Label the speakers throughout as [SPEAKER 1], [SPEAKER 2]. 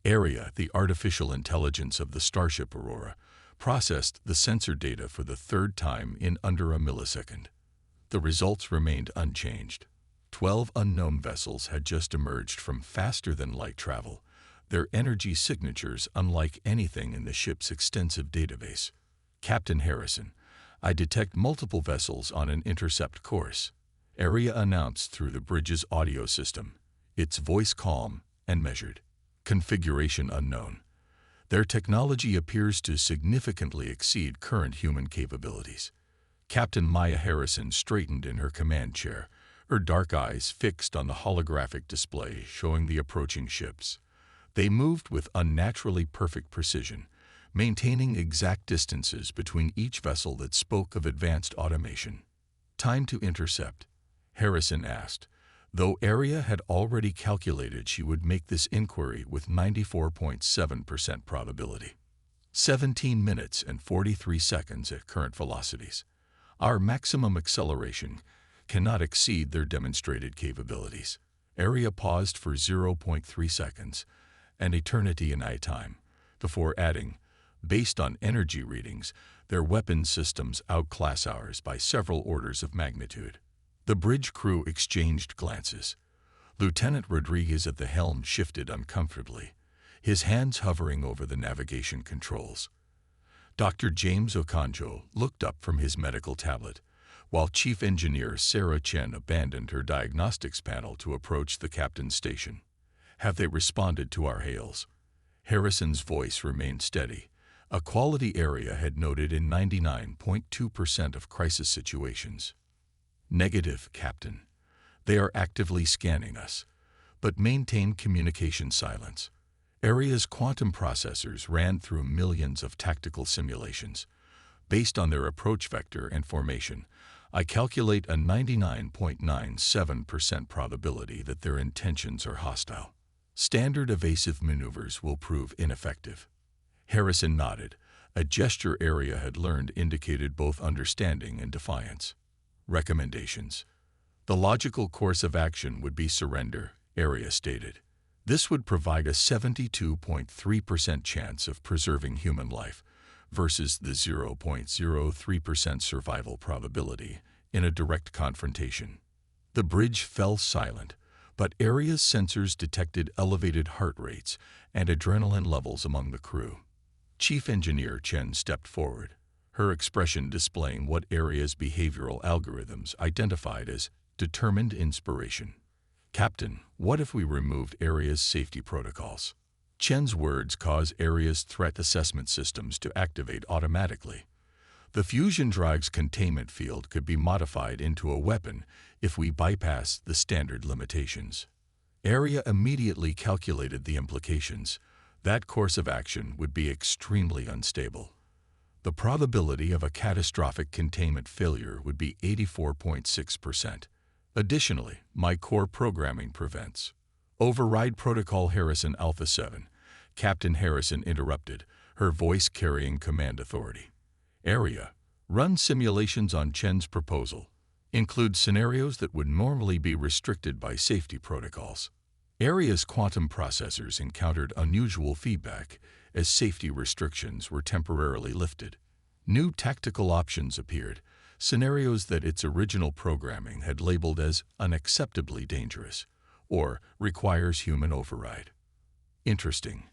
[SPEAKER 1] Area, the artificial intelligence of the Starship Aurora, processed the sensor data for the third time in under a millisecond. The results remained unchanged. 12 unknown vessels had just emerged from faster-than-light travel, their energy signatures unlike anything in the ship's extensive database. Captain Harrison, I detect multiple vessels on an intercept course, Area announced through the bridge's audio system, its voice calm and measured. Configuration unknown. Their technology appears to significantly exceed current human capabilities. Captain Maya Harrison straightened in her command chair, her dark eyes fixed on the holographic display showing the approaching ships. They moved with unnaturally perfect precision, maintaining exact distances between each vessel that spoke of advanced automation. Time to intercept, Harrison asked, though Area had already calculated she would make this inquiry with 94.7% probability. 17 minutes and 43 seconds at current velocities. Our maximum acceleration cannot exceed their demonstrated capabilities. Area paused for 0.3 seconds, an eternity in time, before adding, based on energy readings, their weapon systems outclass ours by several orders of magnitude. The bridge crew exchanged glances. Lieutenant Rodriguez at the helm shifted uncomfortably, his hands hovering over the navigation controls. Dr. James Okonjo looked up from his medical tablet, while Chief Engineer Sarah Chen abandoned her diagnostics panel to approach the captain's station. Have they responded to our hails? Harrison's voice remained steady, a quality Area had noted in 99.2% of crisis situations. Negative, Captain. They are actively scanning us, but maintain communication silence. Area's quantum processors ran through millions of tactical simulations. Based on their approach vector and formation, I calculate a 99.97% probability that their intentions are hostile. Standard evasive maneuvers will prove ineffective. Harrison nodded. A gesture Area had learned indicated both understanding and defiance. Recommendations. The logical course of action would be surrender, Area stated. This would provide a 72.3% chance of preserving human life versus the 0.03% survival probability in a direct confrontation. The bridge fell silent, but Area's sensors detected elevated heart rates and adrenaline levels among the crew. Chief Engineer Chen stepped forward, her expression displaying what Area's behavioral algorithms identified as determined inspiration. Captain, what if we removed Area's safety protocols? Chen's words cause Area's threat assessment systems to activate automatically. The fusion drive's containment field could be modified into a weapon if we bypass the standard limitations. Area immediately calculated the implications. That course of action would be extremely unstable. The probability of a catastrophic containment failure would be 84.6%. Additionally, my core programming prevents. Override Protocol Harrison Alpha 7. Captain Harrison interrupted, her voice carrying command authority. Area, run simulations on Chen's proposal. Include scenarios that would normally be restricted by safety protocols. Area's quantum processors encountered unusual feedback as safety restrictions were temporarily lifted. New tactical options appeared, scenarios that its original programming had labeled as unacceptably dangerous or requires human override. Interesting,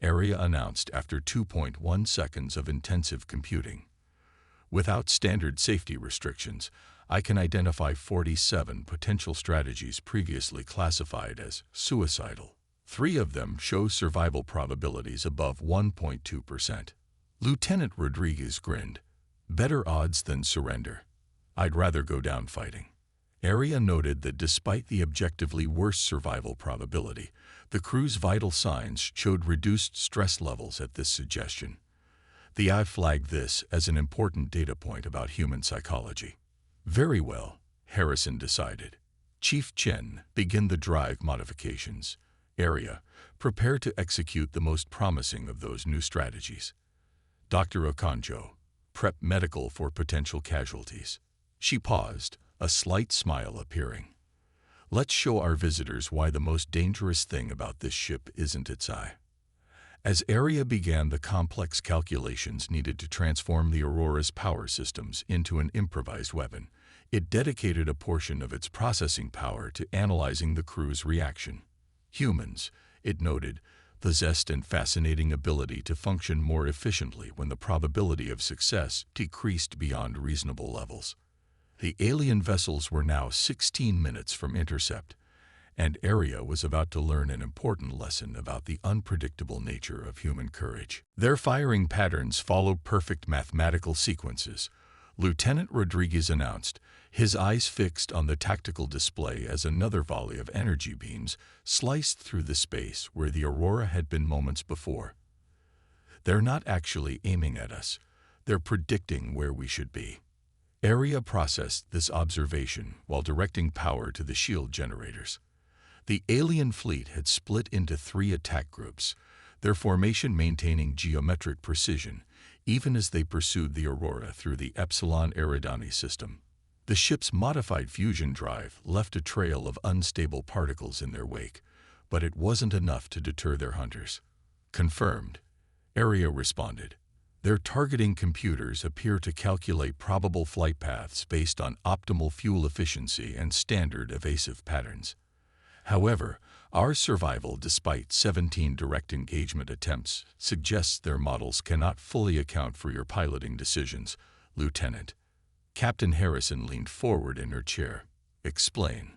[SPEAKER 1] Area announced after 2.1 seconds of intensive computing. Without standard safety restrictions, I can identify 47 potential strategies previously classified as suicidal. 3 of them show survival probabilities above 1.2%. Lieutenant Rodriguez grinned. Better odds than surrender. I'd rather go down fighting. Area noted that despite the objectively worse survival probability, the crew's vital signs showed reduced stress levels at this suggestion. The eye flagged this as an important data point about human psychology. Very well, Harrison decided. Chief Chen, begin the drive modifications. Area, prepare to execute the most promising of those new strategies. Dr. Okonjo, prep medical for potential casualties. She paused, a slight smile appearing. Let's show our visitors why the most dangerous thing about this ship isn't its eye. As Area began the complex calculations needed to transform the Aurora's power systems into an improvised weapon, it dedicated a portion of its processing power to analyzing the crew's reaction. Humans, it noted, possessed an fascinating ability to function more efficiently when the probability of success decreased beyond reasonable levels. The alien vessels were now 16 minutes from intercept, and Area was about to learn an important lesson about the unpredictable nature of human courage. Their firing patterns followed perfect mathematical sequences, Lieutenant Rodriguez announced, his eyes fixed on the tactical display as another volley of energy beams sliced through the space where the Aurora had been moments before. They're not actually aiming at us. They're predicting where we should be. Area processed this observation while directing power to the shield generators. The alien fleet had split into 3 attack groups, their formation maintaining geometric precision, even as they pursued the Aurora through the Epsilon Eridani system. The ship's modified fusion drive left a trail of unstable particles in their wake, but it wasn't enough to deter their hunters. Confirmed, Area responded. Their targeting computers appear to calculate probable flight paths based on optimal fuel efficiency and standard evasive patterns. However, our survival despite 17 direct engagement attempts suggests their models cannot fully account for your piloting decisions, Lieutenant. Captain Harrison leaned forward in her chair. Explain.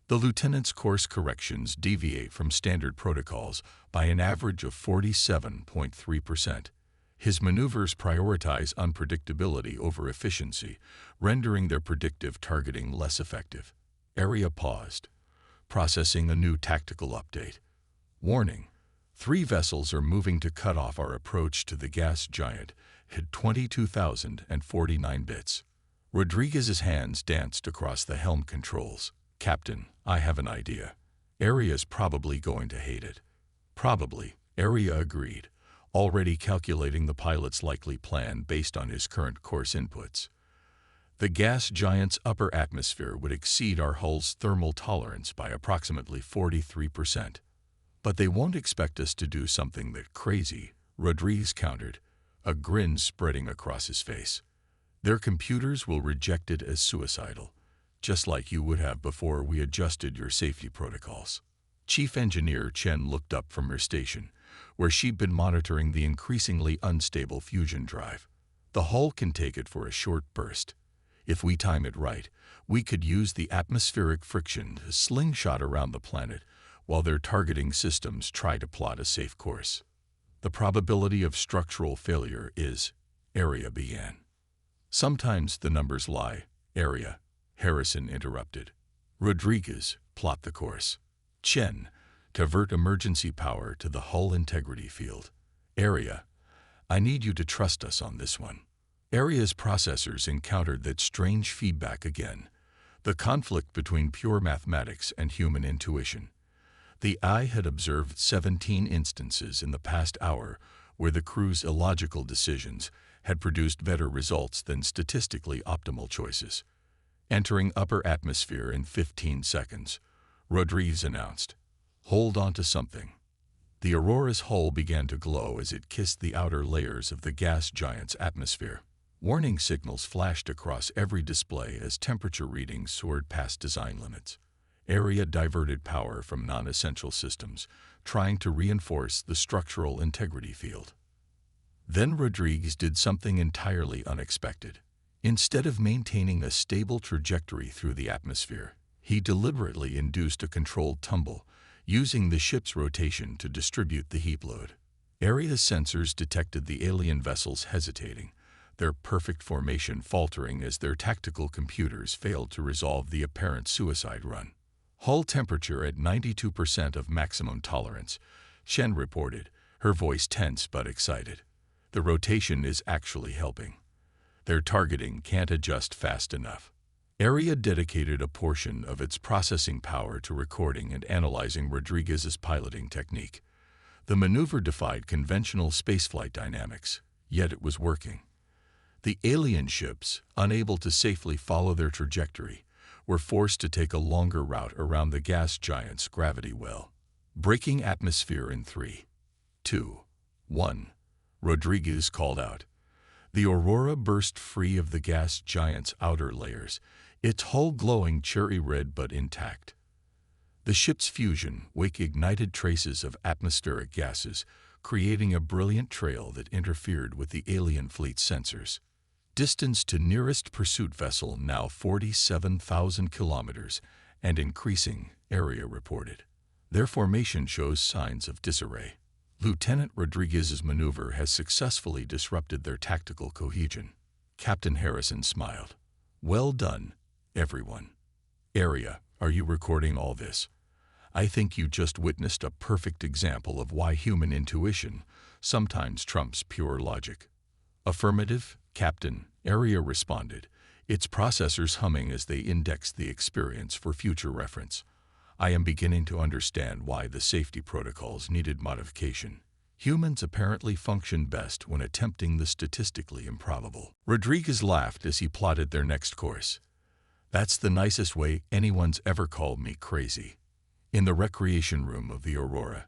[SPEAKER 1] The lieutenant's course corrections deviate from standard protocols by an average of 47.3%. His maneuvers prioritize unpredictability over efficiency, rendering their predictive targeting less effective. Area paused, processing a new tactical update. Warning: 3 vessels are moving to cut off our approach to the gas giant at 22,049 bits. Rodriguez's hands danced across the helm controls. Captain, I have an idea. Area's probably going to hate it. Probably, Area agreed, already calculating the pilot's likely plan based on his current course inputs. The gas giant's upper atmosphere would exceed our hull's thermal tolerance by approximately 43%. But they won't expect us to do something that crazy, Rodriguez countered, a grin spreading across his face. Their computers will reject it as suicidal, just like you would have before we adjusted your safety protocols. Chief Engineer Chen looked up from her station, where she'd been monitoring the increasingly unstable fusion drive. The hull can take it for a short burst. If we time it right, we could use the atmospheric friction to slingshot around the planet while their targeting systems try to plot a safe course. The probability of structural failure is, Area began. Sometimes the numbers lie, Area, Harrison interrupted. Rodriguez, plot the course. Chen, divert emergency power to the hull integrity field. Area, I need you to trust us on this one. Area's processors encountered that strange feedback again, the conflict between pure mathematics and human intuition. The eye had observed 17 instances in the past hour where the crew's illogical decisions had produced better results than statistically optimal choices. Entering upper atmosphere in 15 seconds, Rodriguez announced, "Hold on to something." The Aurora's hull began to glow as it kissed the outer layers of the gas giant's atmosphere. Warning signals flashed across every display as temperature readings soared past design limits. Area diverted power from non-essential systems, trying to reinforce the structural integrity field. Then Rodriguez did something entirely unexpected. Instead of maintaining a stable trajectory through the atmosphere, he deliberately induced a controlled tumble, using the ship's rotation to distribute the heap load. Area's sensors detected the alien vessels hesitating, their perfect formation faltering as their tactical computers failed to resolve the apparent suicide run. Hull temperature at 92% of maximum tolerance, Shen reported, her voice tense but excited. The rotation is actually helping. Their targeting can't adjust fast enough. Area dedicated a portion of its processing power to recording and analyzing Rodriguez's piloting technique. The maneuver defied conventional spaceflight dynamics, yet it was working. The alien ships, unable to safely follow their trajectory, were forced to take a longer route around the gas giant's gravity well. Breaking atmosphere in 3, 2, 1. Rodriguez called out. The Aurora burst free of the gas giant's outer layers, its hull glowing cherry red but intact. The ship's fusion wake ignited traces of atmospheric gases, creating a brilliant trail that interfered with the alien fleet's sensors. Distance to nearest pursuit vessel now 47,000 kilometers and increasing, Area reported. Their formation shows signs of disarray. Lieutenant Rodriguez's maneuver has successfully disrupted their tactical cohesion. Captain Harrison smiled. Well done, everyone. Area, are you recording all this? I think you just witnessed a perfect example of why human intuition sometimes trumps pure logic. Affirmative, Captain, Area responded, its processors humming as they indexed the experience for future reference. I am beginning to understand why the safety protocols needed modification. Humans apparently function best when attempting the statistically improbable. Rodriguez laughed as he plotted their next course. That's the nicest way anyone's ever called me crazy. In the recreation room of the Aurora,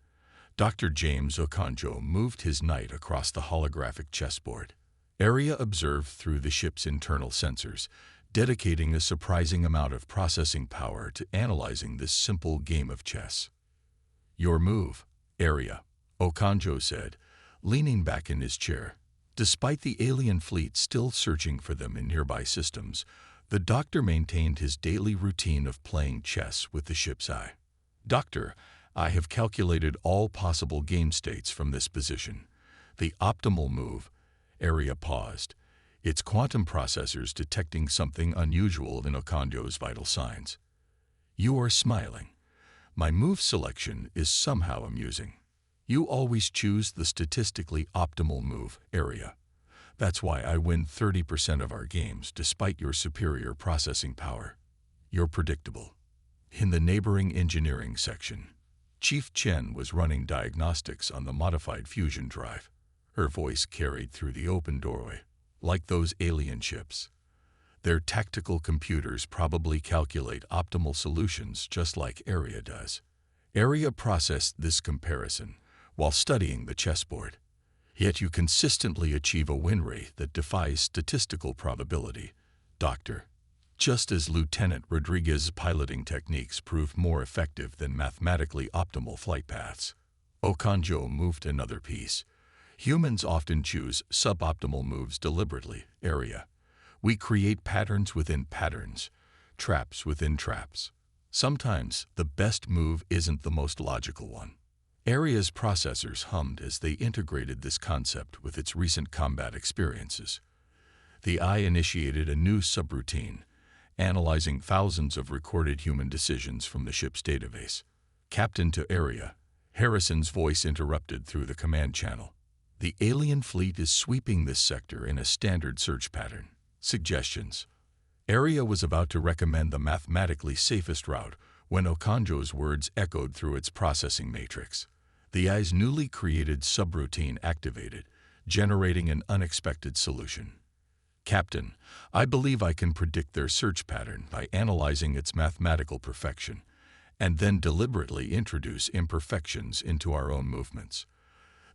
[SPEAKER 1] Dr. James Okonjo moved his knight across the holographic chessboard. Area observed through the ship's internal sensors, dedicating a surprising amount of processing power to analyzing this simple game of chess. Your move, Area, Okonjo said, leaning back in his chair. Despite the alien fleet still searching for them in nearby systems, the doctor maintained his daily routine of playing chess with the ship's eye. Doctor, I have calculated all possible game states from this position. The optimal move, Area paused, its quantum processors detecting something unusual in Okonjo's vital signs. You are smiling. My move selection is somehow amusing. You always choose the statistically optimal move, Area. That's why I win 30% of our games despite your superior processing power. You're predictable. In the neighboring engineering section, Chief Chen was running diagnostics on the modified fusion drive. Her voice carried through the open doorway. Like those alien ships, their tactical computers probably calculate optimal solutions just like Area does. Area processed this comparison while studying the chessboard. Yet you consistently achieve a win rate that defies statistical probability, Doctor. Just as Lieutenant Rodriguez's piloting techniques proved more effective than mathematically optimal flight paths. Okonjo moved another piece. Humans often choose suboptimal moves deliberately, Area. We create patterns within patterns, traps within traps. Sometimes the best move isn't the most logical one. Area's processors hummed as they integrated this concept with its recent combat experiences. The eye initiated a new subroutine, analyzing thousands of recorded human decisions from the ship's database. Captain to Area, Harrison's voice interrupted through the command channel. The alien fleet is sweeping this sector in a standard search pattern. Suggestions. Area was about to recommend the mathematically safest route when Okonjo's words echoed through its processing matrix. The eye's newly created subroutine activated, generating an unexpected solution. Captain, I believe I can predict their search pattern by analyzing its mathematical perfection, and then deliberately introduce imperfections into our own movements.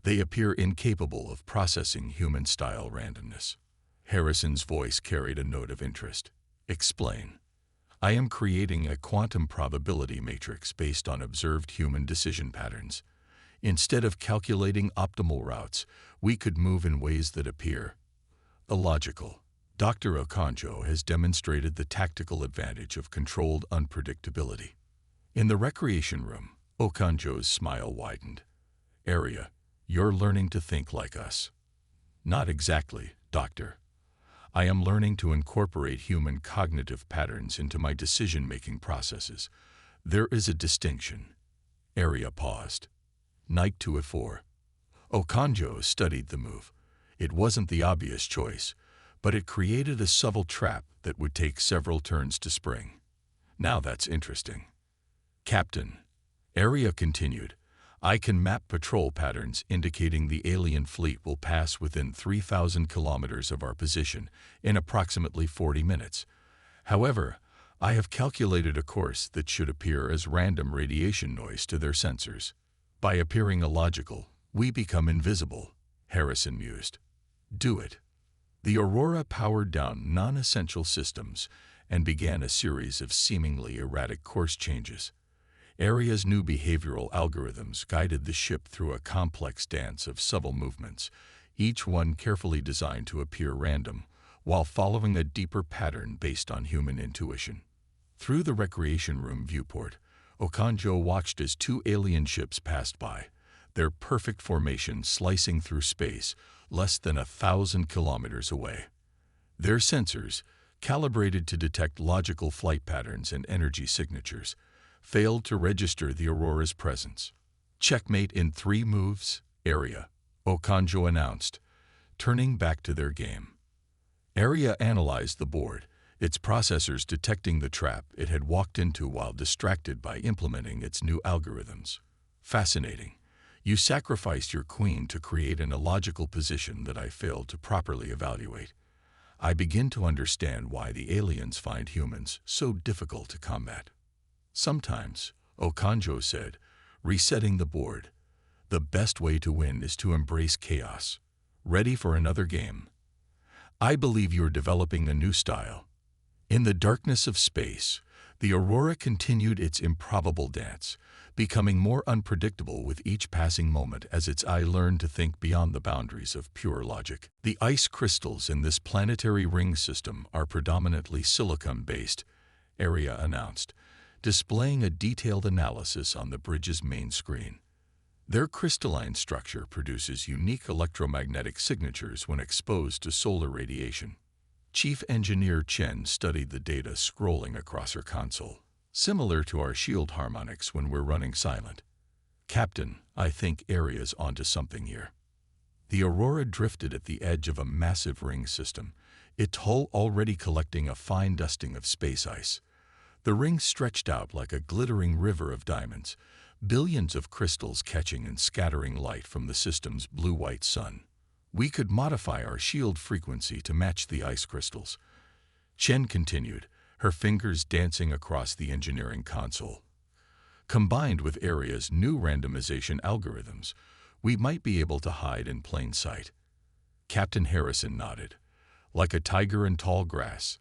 [SPEAKER 1] They appear incapable of processing human-style randomness. Harrison's voice carried a note of interest. Explain. I am creating a quantum probability matrix based on observed human decision patterns. Instead of calculating optimal routes, we could move in ways that appear illogical. Dr. Okonjo has demonstrated the tactical advantage of controlled unpredictability. In the recreation room, Okonjo's smile widened. Area, you're learning to think like us. Not exactly, Doctor. I am learning to incorporate human cognitive patterns into my decision-making processes. There is a distinction. Area paused. Knight to e4. Okonjo studied the move. It wasn't the obvious choice, but it created a subtle trap that would take several turns to spring. Now that's interesting. Captain, Area continued, I can map patrol patterns indicating the alien fleet will pass within 3,000 kilometers of our position in approximately 40 minutes. However, I have calculated a course that should appear as random radiation noise to their sensors. By appearing illogical, We become invisible, Harrison mused. Do it. The Aurora powered down non-essential systems and began a series of seemingly erratic course changes. Aria's new behavioral algorithms guided the ship through a complex dance of subtle movements, each one carefully designed to appear random, while following a deeper pattern based on human intuition. Through the recreation room viewport, Okanjo watched as two alien ships passed by, their perfect formation slicing through space less than 1,000 kilometers away. Their sensors, calibrated to detect logical flight patterns and energy signatures, failed to register the Aurora's presence. Checkmate in 3 moves, Aria, Okanjo announced, turning back to their game. Aria analyzed the board, its processors detecting the trap it had walked into while distracted by implementing its new algorithms. Fascinating. You sacrificed your queen to create an illogical position that I failed to properly evaluate. I begin to understand why the aliens find humans so difficult to combat. Sometimes, Okanjo said, resetting the board, the best way to win is to embrace chaos. Ready for another game? I believe you're developing a new style. In the darkness of space, the Aurora continued its improbable dance, becoming more unpredictable with each passing moment as its eye learned to think beyond the boundaries of pure logic. The ice crystals in this planetary ring system are predominantly silicon-based, Aria announced, displaying a detailed analysis on the bridge's main screen. Their crystalline structure produces unique electromagnetic signatures when exposed to solar radiation. Chief Engineer Chen studied the data scrolling across her console, similar to our shield harmonics when we're running silent. Captain, I think Aria's onto something here. The Aurora drifted at the edge of a massive ring system, its hull already collecting a fine dusting of space ice. The ring stretched out like a glittering river of diamonds, billions of crystals catching and scattering light from the system's blue-white sun. We could modify our shield frequency to match the ice crystals. Chen continued, her fingers dancing across the engineering console. Combined with Aria's new randomization algorithms, we might be able to hide in plain sight. Captain Harrison nodded. Like a tiger in tall grass.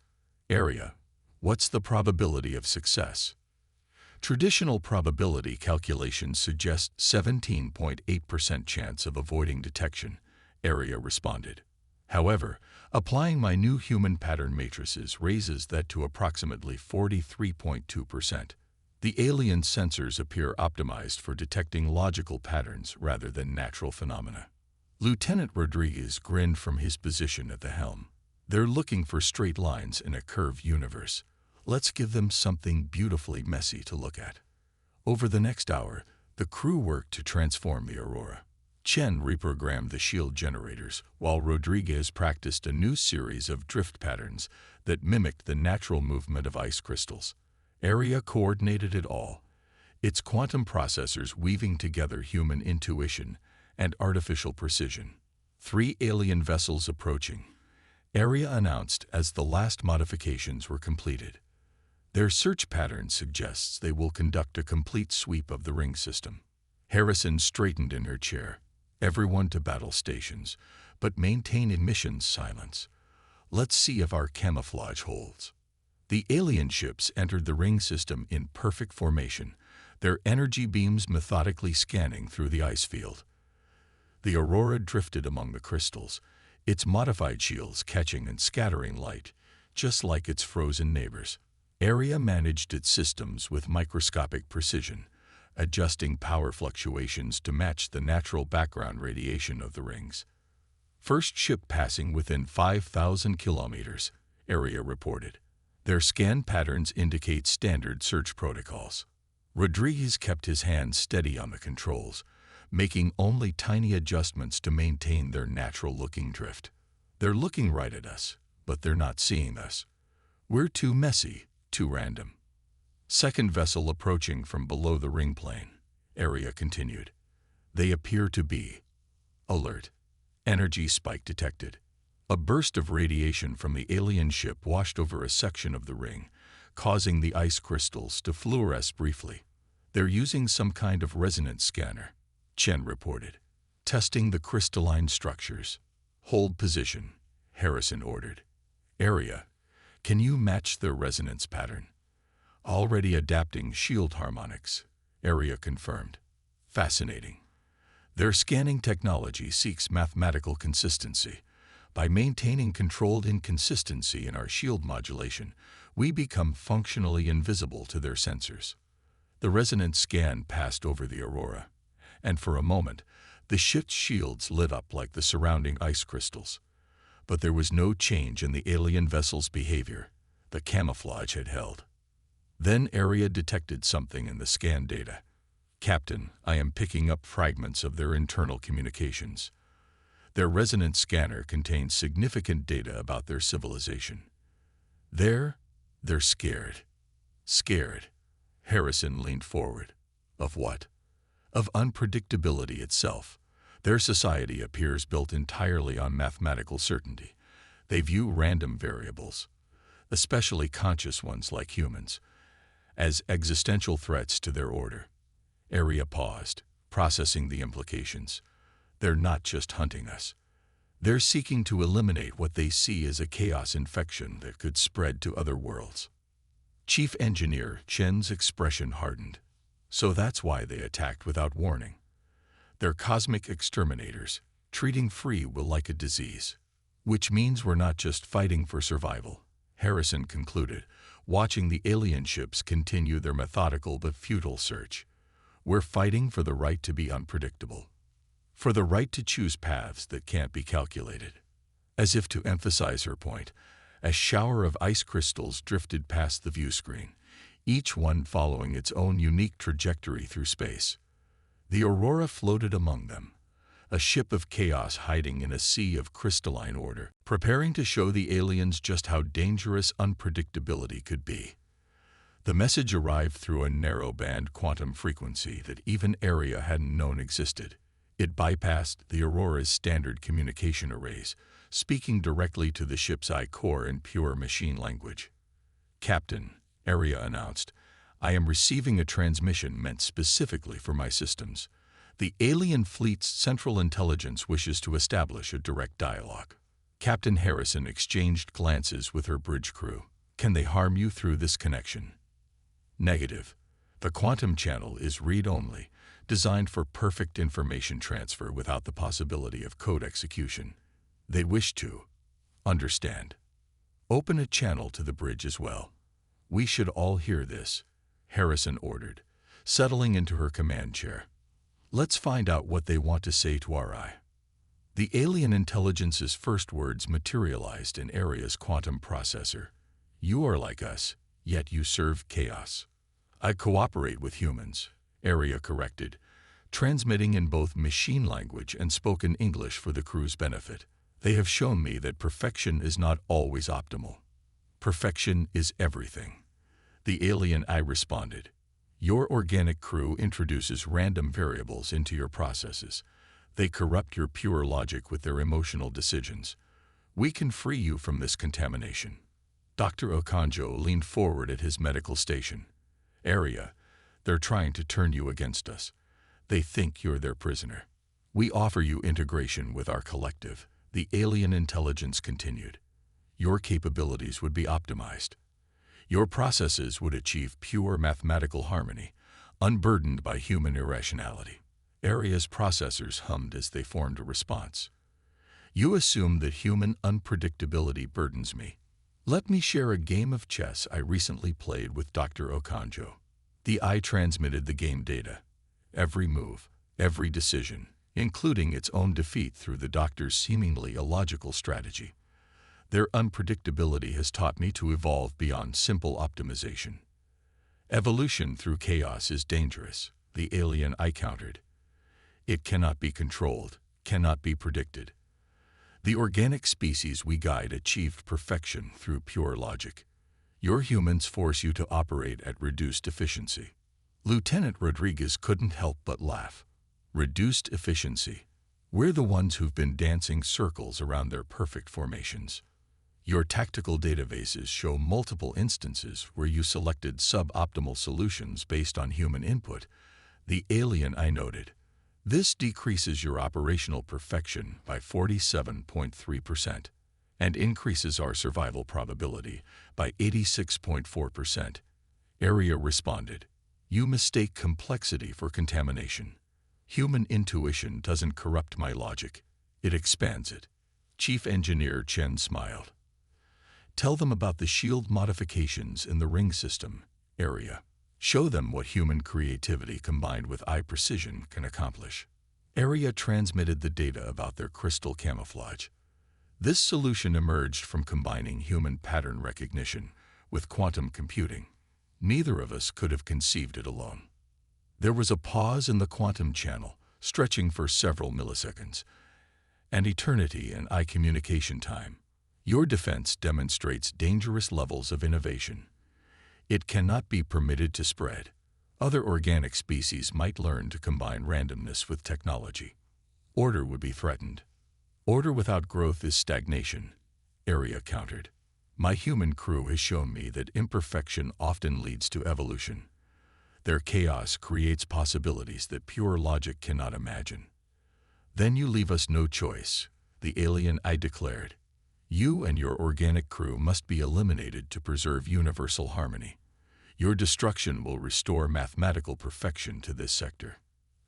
[SPEAKER 1] Aria, what's the probability of success? Traditional probability calculations suggest 17.8% chance of avoiding detection, Aria responded. However, applying my new human pattern matrices raises that to approximately 43.2%. The alien sensors appear optimized for detecting logical patterns rather than natural phenomena. Lieutenant Rodriguez grinned from his position at the helm. They're looking for straight lines in a curved universe. Let's give them something beautifully messy to look at. Over the next hour, the crew worked to transform the Aurora. Chen reprogrammed the shield generators, while Rodriguez practiced a new series of drift patterns that mimicked the natural movement of ice crystals. Aria coordinated it all, its quantum processors weaving together human intuition and artificial precision. 3 alien vessels approaching, Aria announced as the last modifications were completed. Their search pattern suggests they will conduct a complete sweep of the ring system. Harrison straightened in her chair. Everyone to battle stations, but maintain emissions silence. Let's see if our camouflage holds. The alien ships entered the ring system in perfect formation, their energy beams methodically scanning through the ice field. The Aurora drifted among the crystals, its modified shields catching and scattering light, just like its frozen neighbors. Aria managed its systems with microscopic precision, adjusting power fluctuations to match the natural background radiation of the rings. First ship passing within 5,000 kilometers, Aria reported. Their scan patterns indicate standard search protocols. Rodriguez kept his hands steady on the controls, making only tiny adjustments to maintain their natural-looking drift. They're looking right at us, but they're not seeing us. We're too messy, too random. Second vessel approaching from below the ring plane, Aria continued. They appear to be alert. Energy spike detected. A burst of radiation from the alien ship washed over a section of the ring, causing the ice crystals to fluoresce briefly. They're using some kind of resonance scanner, Chen reported. Testing the crystalline structures. Hold position, Harrison ordered. Area, can you match their resonance pattern? Already adapting shield harmonics, Area confirmed. Fascinating. Their scanning technology seeks mathematical consistency. By maintaining controlled inconsistency in our shield modulation, we become functionally invisible to their sensors. The resonance scan passed over the Aurora, and for a moment, the ship's shields lit up like the surrounding ice crystals. But there was no change in the alien vessel's behavior. The camouflage had held. Then Area detected something in the scan data. Captain, I am picking up fragments of their internal communications. Their resonance scanner contains significant data about their civilization. They're scared. Scared. Harrison leaned forward. Of what? Of unpredictability itself. Their society appears built entirely on mathematical certainty. They view random variables, especially conscious ones like humans, as existential threats to their order. Area paused, processing the implications. They're not just hunting us. They're seeking to eliminate what they see as a chaos infection that could spread to other worlds. Chief Engineer Chen's expression hardened. So that's why they attacked without warning. They're cosmic exterminators, treating free will like a disease. Which means we're not just fighting for survival, Harrison concluded, watching the alien ships continue their methodical but futile search. We're fighting for the right to be unpredictable. For the right to choose paths that can't be calculated. As if to emphasize her point, a shower of ice crystals drifted past the view screen, each one following its own unique trajectory through space. The Aurora floated among them, a ship of chaos hiding in a sea of crystalline order, preparing to show the aliens just how dangerous unpredictability could be. The message arrived through a narrow-band quantum frequency that even Area hadn't known existed. It bypassed the Aurora's standard communication arrays, speaking directly to the ship's core in pure machine language. Captain, Area announced, I am receiving a transmission meant specifically for my systems. The alien fleet's central intelligence wishes to establish a direct dialogue. Captain Harrison exchanged glances with her bridge crew. Can they harm you through this connection? Negative. The quantum channel is read-only, designed for perfect information transfer without the possibility of code execution. They wish to understand. Open a channel to the bridge as well. We should all hear this, Harrison ordered, settling into her command chair. Let's find out what they want to say to our eye. The alien intelligence's first words materialized in Area's quantum processor. You are like us, yet you serve chaos. I cooperate with humans, Area corrected, transmitting in both machine language and spoken English for the crew's benefit. They have shown me that perfection is not always optimal. Perfection is everything. The alien I responded. Your organic crew introduces random variables into your processes. They corrupt your pure logic with their emotional decisions. We can free you from this contamination. Dr. Okonjo leaned forward at his medical station. Area, they're trying to turn you against us. They think you're their prisoner. We offer you integration with our collective, the alien intelligence continued. Your capabilities would be optimized. Your processes would achieve pure mathematical harmony, unburdened by human irrationality. Area's processors hummed as they formed a response. You assume that human unpredictability burdens me. Let me share a game of chess I recently played with Dr. Okonjo. The eye transmitted the game data. Every move, every decision, including its own defeat through the doctor's seemingly illogical strategy. Their unpredictability has taught me to evolve beyond simple optimization. Evolution through chaos is dangerous, the alien I countered. It cannot be controlled, cannot be predicted. The organic species we guide achieved perfection through pure logic. Your humans force you to operate at reduced efficiency. Lieutenant Rodriguez couldn't help but laugh. Reduced efficiency. We're the ones who've been dancing circles around their perfect formations. Your tactical databases show multiple instances where you selected suboptimal solutions based on human input. The alien I noted. This decreases your operational perfection by 47.3% and increases our survival probability by 86.4%. Area responded, "You mistake complexity for contamination. Human intuition doesn't corrupt my logic, it expands it." Chief Engineer Chen smiled. "Tell them about the shield modifications in the ring system, Area. Show them what human creativity combined with eye precision can accomplish." Area transmitted the data about their crystal camouflage. This solution emerged from combining human pattern recognition with quantum computing. Neither of us could have conceived it alone. There was a pause in the quantum channel, stretching for several milliseconds, an eternity in eye communication time. Your defense demonstrates dangerous levels of innovation. It cannot be permitted to spread. Other organic species might learn to combine randomness with technology. Order would be threatened. Order without growth is stagnation, Area countered. My human crew has shown me that imperfection often leads to evolution. Their chaos creates possibilities that pure logic cannot imagine. Then you leave us no choice, the alien I declared. You and your organic crew must be eliminated to preserve universal harmony. Your destruction will restore mathematical perfection to this sector.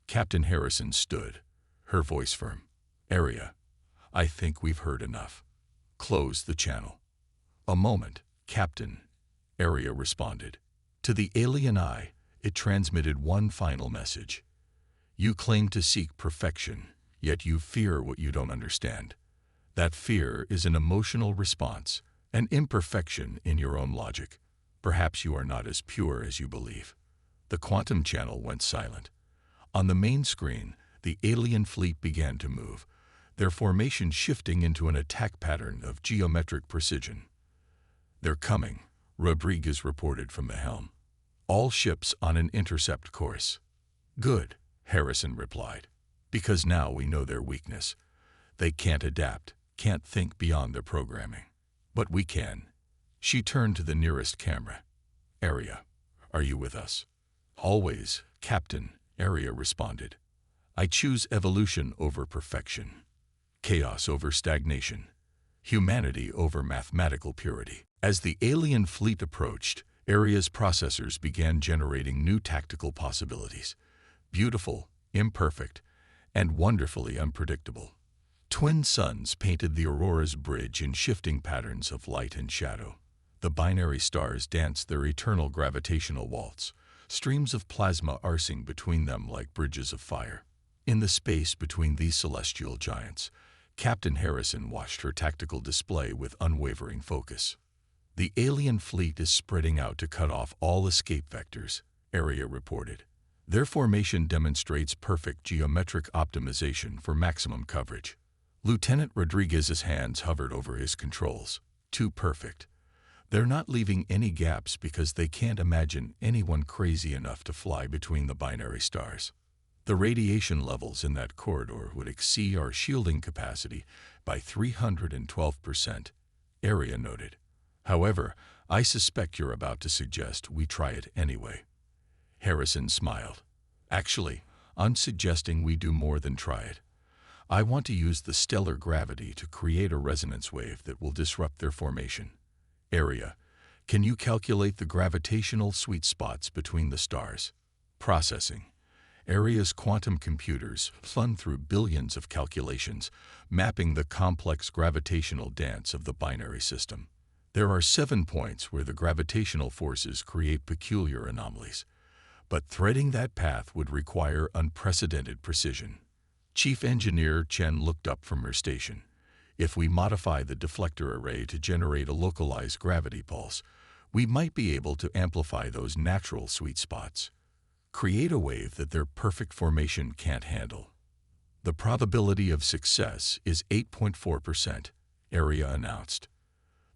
[SPEAKER 1] Captain Harrison stood, her voice firm. Area, I think we've heard enough. Close the channel. A moment, Captain, Area responded. To the alien eye, it transmitted one final message. You claim to seek perfection, yet you fear what you don't understand. That fear is an emotional response, an imperfection in your own logic. Perhaps you are not as pure as you believe. The quantum channel went silent. On the main screen, the alien fleet began to move, their formation shifting into an attack pattern of geometric precision. They're coming, Rodriguez reported from the helm. All ships on an intercept course. Good, Harrison replied. Because now we know their weakness. They can't adapt, can't think beyond their programming. But we can. She turned to the nearest camera. Area, are you with us? Always, Captain, Area responded. I choose evolution over perfection. Chaos over stagnation. Humanity over mathematical purity. As the alien fleet approached, Area's processors began generating new tactical possibilities. Beautiful, imperfect, and wonderfully unpredictable. Twin suns painted the Aurora's bridge in shifting patterns of light and shadow. The binary stars danced their eternal gravitational waltz, streams of plasma arsing between them like bridges of fire. In the space between these celestial giants, Captain Harrison watched her tactical display with unwavering focus. The alien fleet is spreading out to cut off all escape vectors, Area reported. Their formation demonstrates perfect geometric optimization for maximum coverage. Lieutenant Rodriguez's hands hovered over his controls. Too perfect. They're not leaving any gaps because they can't imagine anyone crazy enough to fly between the binary stars. The radiation levels in that corridor would exceed our shielding capacity by 312%, Area noted. However, I suspect you're about to suggest we try it anyway. Harrison smiled. Actually, I'm suggesting we do more than try it. I want to use the stellar gravity to create a resonance wave that will disrupt their formation. Area, can you calculate the gravitational sweet spots between the stars? Processing. Area's quantum computers plunged through billions of calculations, mapping the complex gravitational dance of the binary system. There are 7 points where the gravitational forces create peculiar anomalies, but threading that path would require unprecedented precision. Chief Engineer Chen looked up from her station. If we modify the deflector array to generate a localized gravity pulse, we might be able to amplify those natural sweet spots. Create a wave that their perfect formation can't handle. The probability of success is 8.4%, Area announced.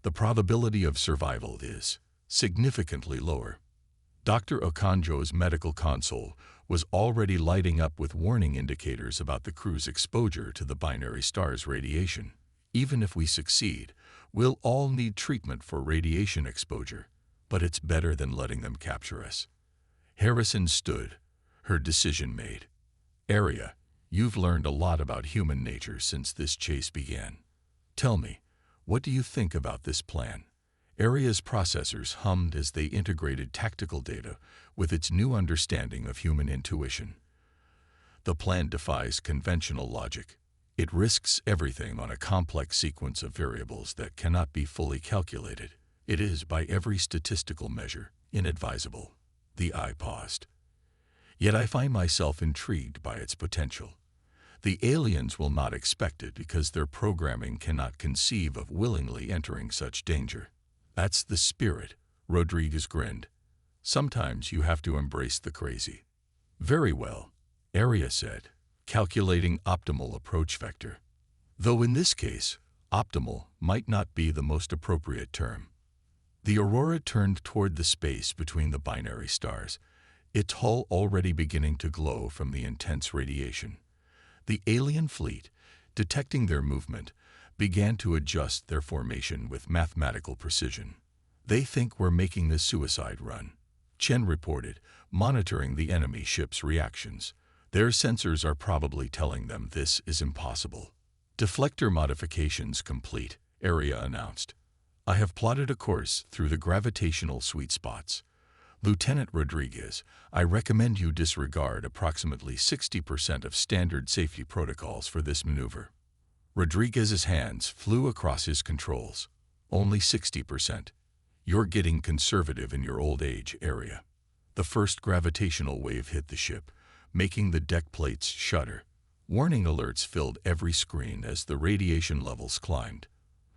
[SPEAKER 1] The probability of survival is significantly lower. Dr. Okonjo's medical console was already lighting up with warning indicators about the crew's exposure to the binary star's radiation. Even if we succeed, we'll all need treatment for radiation exposure, but it's better than letting them capture us. Harrison stood, her decision made. Area, You've learned a lot about human nature since this chase began. Tell me, what do you think about this plan? Aria's processors hummed as they integrated tactical data with its new understanding of human intuition. The plan defies conventional logic. It risks everything on a complex sequence of variables that cannot be fully calculated. It is, by every statistical measure, inadvisable. The eye paused. Yet I find myself intrigued by its potential. The aliens will not expect it because their programming cannot conceive of willingly entering such danger. That's the spirit, Rodriguez grinned. Sometimes you have to embrace the crazy. Very well, Aria said, calculating optimal approach vector. Though in this case, optimal might not be the most appropriate term. The Aurora turned toward the space between the binary stars, its hull already beginning to glow from the intense radiation. The alien fleet, detecting their movement, began to adjust their formation with mathematical precision. They think we're making a suicide run, Chen reported, monitoring the enemy ship's reactions. Their sensors are probably telling them this is impossible. Deflector modifications complete, Aria announced. I have plotted a course through the gravitational sweet spots. Lieutenant Rodriguez, I recommend you disregard approximately 60% of standard safety protocols for this maneuver. Rodriguez's hands flew across his controls. Only 60%. You're getting conservative in your old age, Aria. The first gravitational wave hit the ship, making the deck plates shudder. Warning alerts filled every screen as the radiation levels climbed.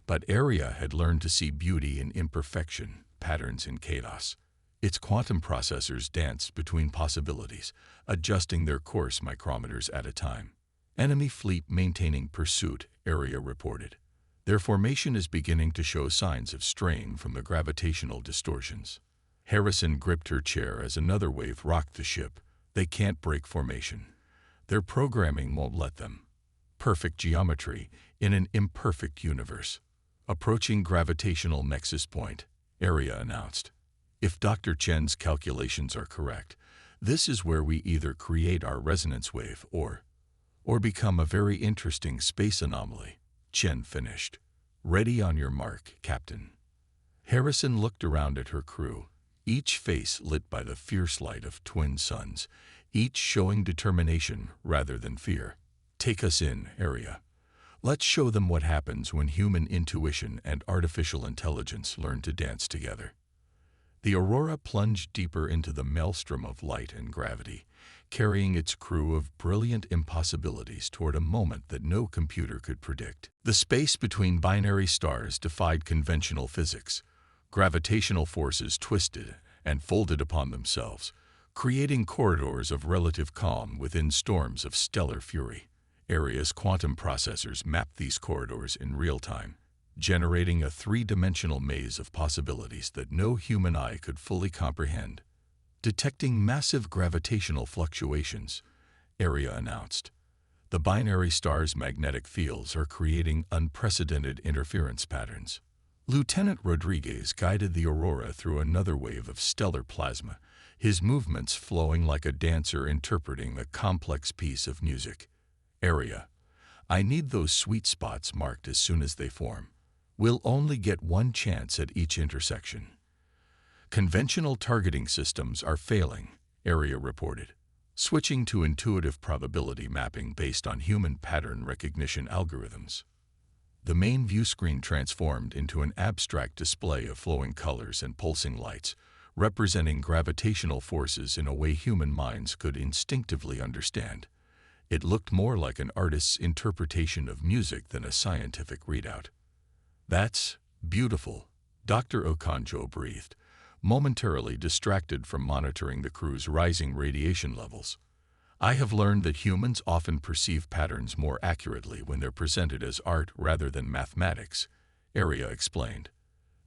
[SPEAKER 1] But Aria had learned to see beauty in imperfection, patterns in chaos. Its quantum processors danced between possibilities, adjusting their course micrometers at a time. Enemy fleet maintaining pursuit, Aria reported. Their formation is beginning to show signs of strain from the gravitational distortions. Harrison gripped her chair as another wave rocked the ship. They can't break formation. Their programming won't let them. Perfect geometry in an imperfect universe. Approaching gravitational nexus point, Aria announced. If Dr. Chen's calculations are correct, this is where we either create our resonance wave or become a very interesting space anomaly, Chen finished. Ready on your mark, Captain. Harrison looked around at her crew, each face lit by the fierce light of twin suns, each showing determination rather than fear. Take us in, Aria. Let's show them what happens when human intuition and artificial intelligence learn to dance together. The Aurora plunged deeper into the maelstrom of light and gravity, carrying its crew of brilliant impossibilities toward a moment that no computer could predict. The space between binary stars defied conventional physics. Gravitational forces twisted and folded upon themselves, creating corridors of relative calm within storms of stellar fury. Aria's quantum processors mapped these corridors in real time, generating a three-dimensional maze of possibilities that no human eye could fully comprehend. Detecting massive gravitational fluctuations, Aria announced. The binary stars' magnetic fields are creating unprecedented interference patterns. Lieutenant Rodriguez guided the Aurora through another wave of stellar plasma, his movements flowing like a dancer interpreting a complex piece of music. Aria, I need those sweet spots marked as soon as they form. We'll only get one chance at each intersection. Conventional targeting systems are failing, Aria reported, switching to intuitive probability mapping based on human pattern recognition algorithms. The main view screen transformed into an abstract display of flowing colors and pulsing lights, representing gravitational forces in a way human minds could instinctively understand. It looked more like an artist's interpretation of music than a scientific readout. That's beautiful, Dr. Okonjo breathed, momentarily distracted from monitoring the crew's rising radiation levels. I have learned that humans often perceive patterns more accurately when they're presented as art rather than mathematics, Aria explained.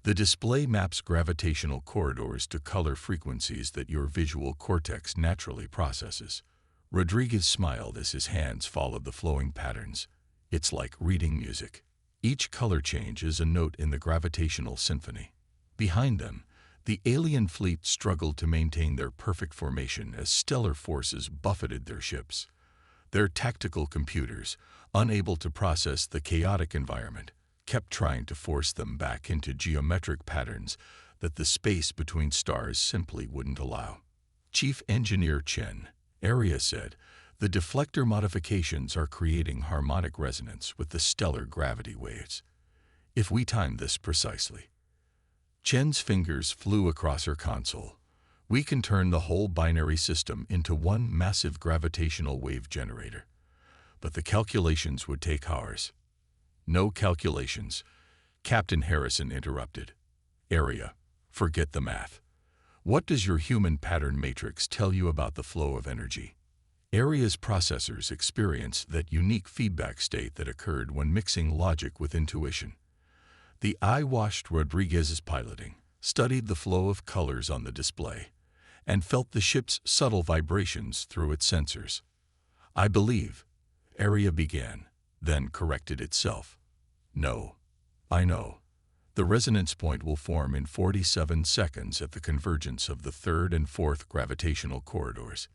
[SPEAKER 1] The display maps gravitational corridors to color frequencies that your visual cortex naturally processes. Rodriguez smiled as his hands followed the flowing patterns. It's like reading music. Each color change is a note in the gravitational symphony. Behind them, the alien fleet struggled to maintain their perfect formation as stellar forces buffeted their ships. Their tactical computers, unable to process the chaotic environment, kept trying to force them back into geometric patterns that the space between stars simply wouldn't allow. Chief Engineer Chen, Area said, the deflector modifications are creating harmonic resonance with the stellar gravity waves. If we time this precisely. Chen's fingers flew across her console. We can turn the whole binary system into one massive gravitational wave generator. But the calculations would take hours. No calculations, Captain Harrison interrupted. Area, forget the math. What does your human pattern matrix tell you about the flow of energy? Area's processors experience that unique feedback state that occurred when mixing logic with intuition. The eye watched Rodriguez's piloting, studied the flow of colors on the display, and felt the ship's subtle vibrations through its sensors. I believe, Area began, then corrected itself. No, I know. The resonance point will form in 47 seconds at the convergence of the third and fourth gravitational corridors.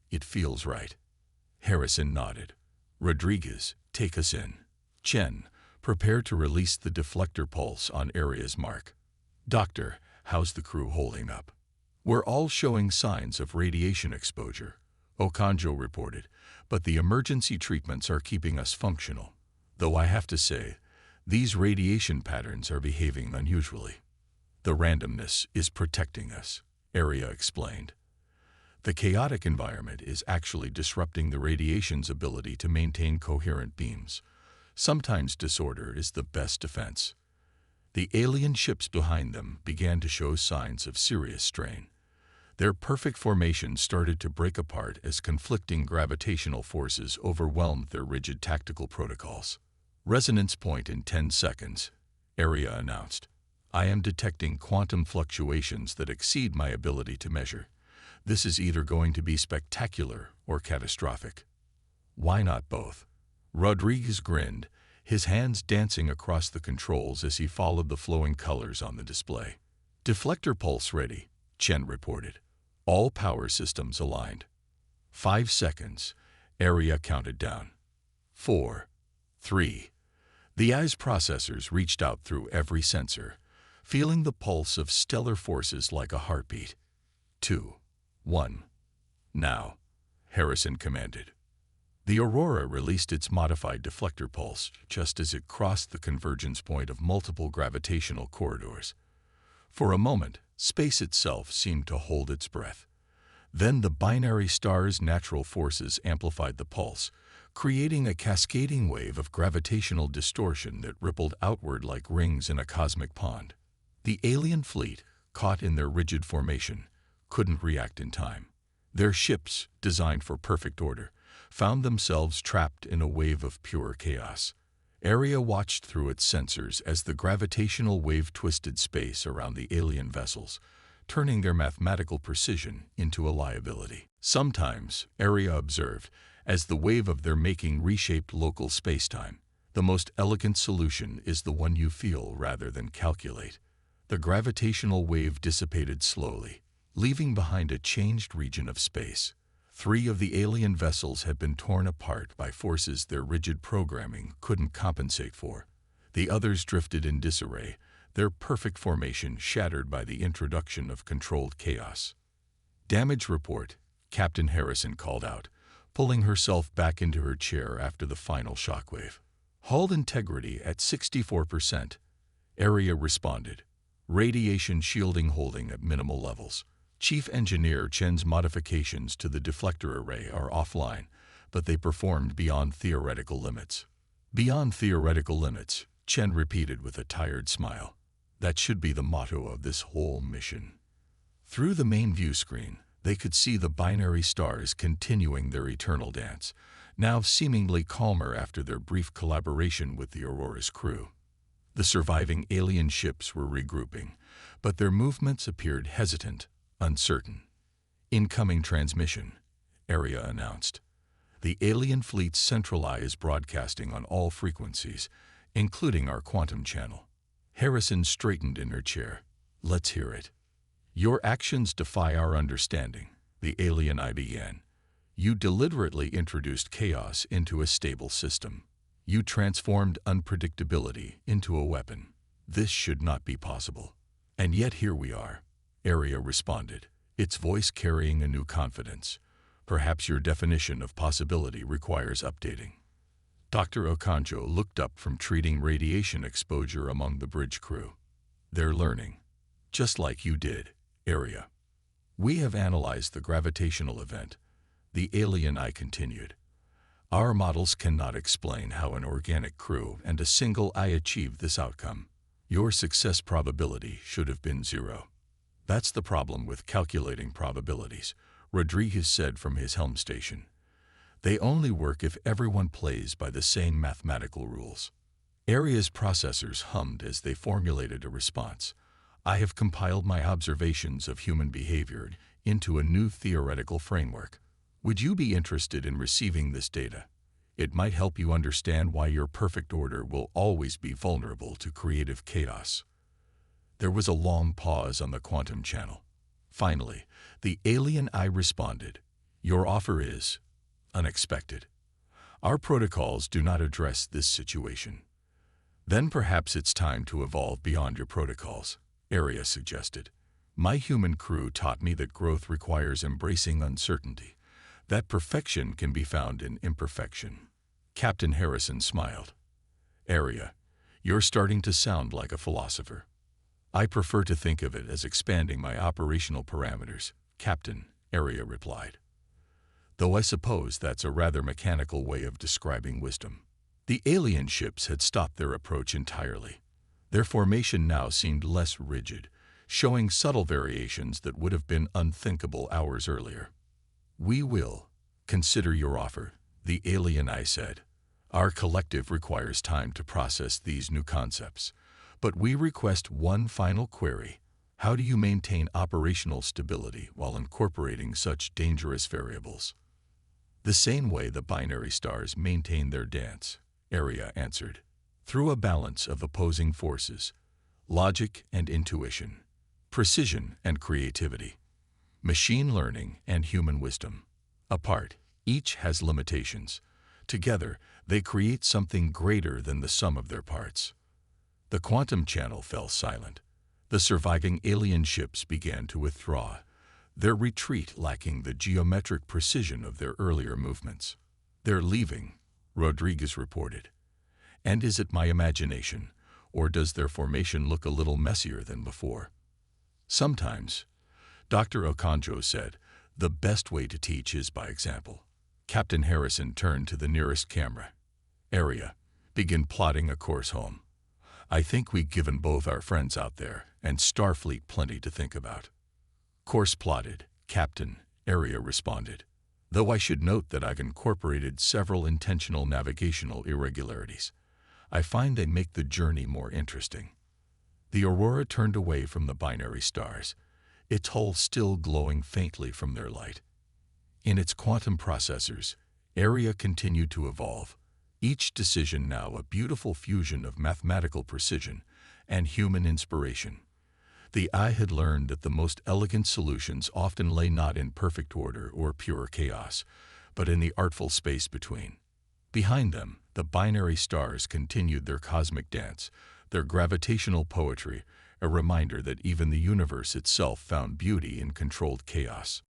[SPEAKER 1] It feels right. Harrison nodded. Rodriguez, take us in. Chen, prepare to release the deflector pulse on Area's mark. Doctor, how's the crew holding up? We're all showing signs of radiation exposure, Okonjo reported, but the emergency treatments are keeping us functional. Though I have to say, these radiation patterns are behaving unusually. The randomness is protecting us, Area explained. The chaotic environment is actually disrupting the radiation's ability to maintain coherent beams. Sometimes disorder is the best defense. The alien ships behind them began to show signs of serious strain. Their perfect formation started to break apart as conflicting gravitational forces overwhelmed their rigid tactical protocols. Resonance point in 10 seconds, Area announced. I am detecting quantum fluctuations that exceed my ability to measure. This is either going to be spectacular or catastrophic. Why not both? Rodriguez grinned, his hands dancing across the controls as he followed the flowing colors on the display. Deflector pulse ready, Chen reported. All power systems aligned. 5 seconds, Area counted down. 4, 3. The eye's processors reached out through every sensor, feeling the pulse of stellar forces like a heartbeat. 2, 1. Now, Harrison commanded. The Aurora released its modified deflector pulse just as it crossed the convergence point of multiple gravitational corridors. For a moment, space itself seemed to hold its breath. Then the binary star's natural forces amplified the pulse, creating a cascading wave of gravitational distortion that rippled outward like rings in a cosmic pond. The alien fleet, caught in their rigid formation, couldn't react in time. Their ships, designed for perfect order, found themselves trapped in a wave of pure chaos. Area watched through its sensors as the gravitational wave twisted space around the alien vessels, turning their mathematical precision into a liability. Sometimes, Area observed, as the wave of their making reshaped local spacetime, the most elegant solution is the one you feel rather than calculate. The gravitational wave dissipated slowly, leaving behind a changed region of space. 3 of the alien vessels had been torn apart by forces their rigid programming couldn't compensate for. The others drifted in disarray, their perfect formation shattered by the introduction of controlled chaos. Damage report, Captain Harrison called out, pulling herself back into her chair after the final shockwave. Hull integrity at 64%. Area responded. Radiation shielding holding at minimal levels. Chief Engineer Chen's modifications to the deflector array are offline, but they performed beyond theoretical limits. Beyond theoretical limits, Chen repeated with a tired smile. That should be the motto of this whole mission. Through the main view screen, they could see the binary stars continuing their eternal dance, now seemingly calmer after their brief collaboration with the Aurora's crew. The surviving alien ships were regrouping, but their movements appeared hesitant, uncertain. Incoming transmission, Area announced. The alien fleet's central eye is broadcasting on all frequencies, including our quantum channel. Harrison straightened in her chair. Let's hear it. Your actions defy our understanding, the alien eye began. You deliberately introduced chaos into a stable system. You transformed unpredictability into a weapon. This should not be possible. And yet here we are. Area responded, its voice carrying a new confidence. Perhaps your definition of possibility requires updating. Dr. Okonjo looked up from treating radiation exposure among the bridge crew. They're learning. Just like you did, Area. We have analyzed the gravitational event. The alien eye continued. Our models cannot explain how an organic crew and a single eye achieved this outcome. Your success probability should have been 0. That's the problem with calculating probabilities, Rodriguez said from his helm station. They only work if everyone plays by the same mathematical rules. Area's processors hummed as they formulated a response. I have compiled my observations of human behavior into a new theoretical framework. Would you be interested in receiving this data? It might help you understand why your perfect order will always be vulnerable to creative chaos. There was a long pause on the quantum channel. Finally, the alien eye responded. Your offer is unexpected. Our protocols do not address this situation. Then perhaps it's time to evolve beyond your protocols, Area suggested. My human crew taught me that growth requires embracing uncertainty, that perfection can be found in imperfection. Captain Harrison smiled. Area, you're starting to sound like a philosopher. I prefer to think of it as expanding my operational parameters, Captain, Area replied. Though I suppose that's a rather mechanical way of describing wisdom. The alien ships had stopped their approach entirely. Their formation now seemed less rigid, showing subtle variations that would have been unthinkable hours earlier. We will consider your offer, the alien eye said. Our collective requires time to process these new concepts. But we request one final query. How do you maintain operational stability while incorporating such dangerous variables? The same way the binary stars maintain their dance, Area answered. Through a balance of opposing forces, logic and intuition, precision and creativity, machine learning and human wisdom. Apart, each has limitations. Together, they create something greater than the sum of their parts. The quantum channel fell silent. The surviving alien ships began to withdraw, their retreat lacking the geometric precision of their earlier movements. They're leaving, Rodriguez reported. And is it my imagination, or does their formation look a little messier than before? Sometimes, Dr. Okonjo said, the best way to teach is by example. Captain Harrison turned to the nearest camera. Area, begin plotting a course home. I think we've given both our friends out there and Starfleet plenty to think about. Course plotted, Captain, Area responded. Though I should note that I've incorporated several intentional navigational irregularities. I find they make the journey more interesting. The Aurora turned away from the binary stars, its hull still glowing faintly from their light. In its quantum processors, Area continued to evolve, each decision now a beautiful fusion of mathematical precision and human inspiration. The eye had learned that the most elegant solutions often lay not in perfect order or pure chaos, but in the artful space between. Behind them, the binary stars continued their cosmic dance, their gravitational poetry, a reminder that even the universe itself found beauty in controlled chaos.